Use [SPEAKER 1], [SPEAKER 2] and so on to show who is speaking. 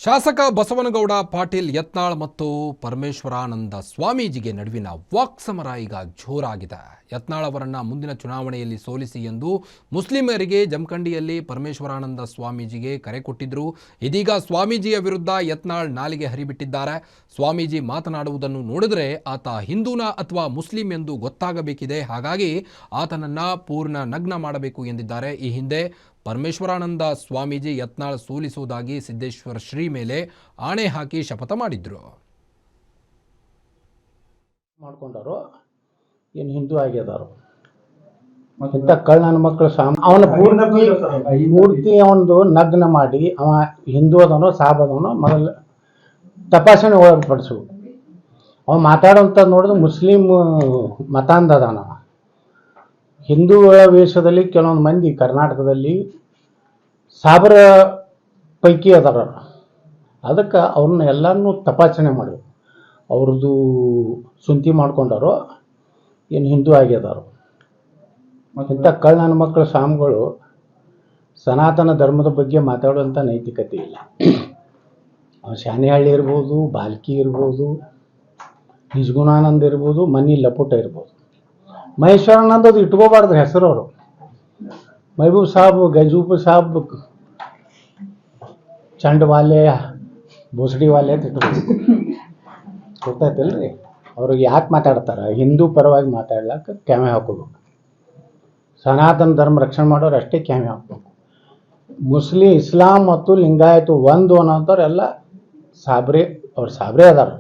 [SPEAKER 1] ಶಾಸಕ ಬಸವನಗೌಡ ಪಾಟೀಲ್ ಯತ್ನಾಳ್ ಮತ್ತು ಪರಮೇಶ್ವರಾನಂದ ಸ್ವಾಮೀಜಿಗೆ ನಡುವಿನ ವಾಕ್ಸಮರ ಈಗ ಜೋರಾಗಿದೆ. ಯತ್ನಾಳ್ ಅವರನ್ನ ಮುಂದಿನ ಚುನಾವಣೆಯಲ್ಲಿ ಸೋಲಿಸಿ ಎಂದು ಮುಸ್ಲಿಮರಿಗೆ ಜಮಖಂಡಿಯಲ್ಲಿ ಪರಮೇಶ್ವರಾನಂದ ಸ್ವಾಮೀಜಿಗೆ ಕರೆ ಕೊಟ್ಟಿದ್ರು. ಇದೀಗ ಸ್ವಾಮೀಜಿಯ ವಿರುದ್ಧ ಯತ್ನಾಳ್ ನಾಲಿಗೆ ಹರಿಬಿಟ್ಟಿದ್ದಾರೆ. ಸ್ವಾಮೀಜಿ ಮಾತನಾಡುವುದನ್ನು ನೋಡಿದರೆ ಆತ ಹಿಂದೂನ ಅಥವಾ ಮುಸ್ಲಿಂ ಎಂದು ಗೊತ್ತಾಗಬೇಕಿದೆ, ಹಾಗಾಗಿ ಆತನನ್ನ ಪೂರ್ಣ ನಗ್ನ ಮಾಡಬೇಕು ಎಂದಿದ್ದಾರೆ. ಈ ಹಿಂದೆ ಪರಮೇಶ್ವರಾನಂದ ಸ್ವಾಮೀಜಿ ಯತ್ನಾಳ್ ಸೋಲಿಸುವುದಾಗಿ ಸಿದ್ದೇಶ್ವರ ಶ್ರೀ ಮೇಲೆ ಆಣೆ ಹಾಕಿ ಶಪಥ ಮಾಡಿದ್ರು.
[SPEAKER 2] ಮಾಡ್ಕೊಂಡರು ಏನು ಹಿಂದೂ ಆಗ್ಯದಾರು ಇಂಥ ಕಳ್ಳನ ಮಕ್ಕಳು ಅವನ ಪೂರ್ತಿ ಅವನದು ನಗ್ನ ಮಾಡಿ ಅವ ಹಿಂದೂ ಅದನೋ ಸಾಬ್ ಅದನೋ ಮೊದಲು ತಪಾಸಣೆ ಒಳಪಡಿಸು. ಅವ ಮಾತಾಡೋಂಥದ್ದು ನೋಡಿದ್ರೆ ಮುಸ್ಲಿಂ ಮತಾಂಧದಾನ. ಹಿಂದೂಗಳ ವೇಷದಲ್ಲಿ ಕೆಲವೊಂದು ಮಂದಿ ಕರ್ನಾಟಕದಲ್ಲಿ ಸಾಬರ ಪೈಕಿ ಅದಾರ. ಅದಕ್ಕೆ ಅವ್ರನ್ನ ಎಲ್ಲನೂ ತಪಾಸಣೆ ಮಾಡಿ ಅವ್ರದ್ದು ಸುಂತಿ ಮಾಡ್ಕೊಂಡಾರೋ ಏನು ಹಿಂದೂ ಆಗ್ಯದಾರು. ಇಂಥ ಕಳ್ಳನ ಮಕ್ಕಳು ಸ್ವಾಮಿಗಳು ಸನಾತನ ಧರ್ಮದ ಬಗ್ಗೆ ಮಾತಾಡುವಂಥ ನೈತಿಕತೆ ಇಲ್ಲ. ಶಾನಿಹಳ್ಳಿ ಇರ್ಬೋದು, ಬಾಲ್ಕಿ ಇರ್ಬೋದು, ನಿಜಗುಣಾನಂದ ಇರ್ಬೋದು, ಮನಿ ಲಪುಟ ಇರ್ಬೋದು. ಮಹೇಶ್ವರಾನಂದ ಅದು ಇಟ್ಕೋಬಾರ್ದು ಹೆಸರು. ಅವರು महबूब साहब, गजूब साहब, ಚಂಡ್ ವಾಲೆ, ಭೋಸಡಿ ವಾಲೆ ಅಂತ ಗೊತ್ತಾಯ್ತಲ್ರಿ. ಅವ್ರಿಗೆ ಯಾಕೆ ಮಾತಾಡ್ತಾರೆ? ಹಿಂದೂ ಪರವಾಗಿ ಮಾತಾಡ್ಲಿಕ್ಕೆ ಕ್ಯಾಮೆ ಹಾಕೋಬೇಕು. ಸನಾತನ ಧರ್ಮ ರಕ್ಷಣೆ ಮಾಡೋರು ಅಷ್ಟೇ ಕ್ಯಾಮೆ ಹಾಕ್ಬೇಕು. ಇಸ್ಲಾಂ ಮತ್ತು ಲಿಂಗಾಯತು ಒಂದು ಅನ್ನೋಂಥವ್ರು ಎಲ್ಲ ಸಾಬ್ರೆ, ಅವ್ರು ಸಾಬ್ರೆ ಅದಾರ.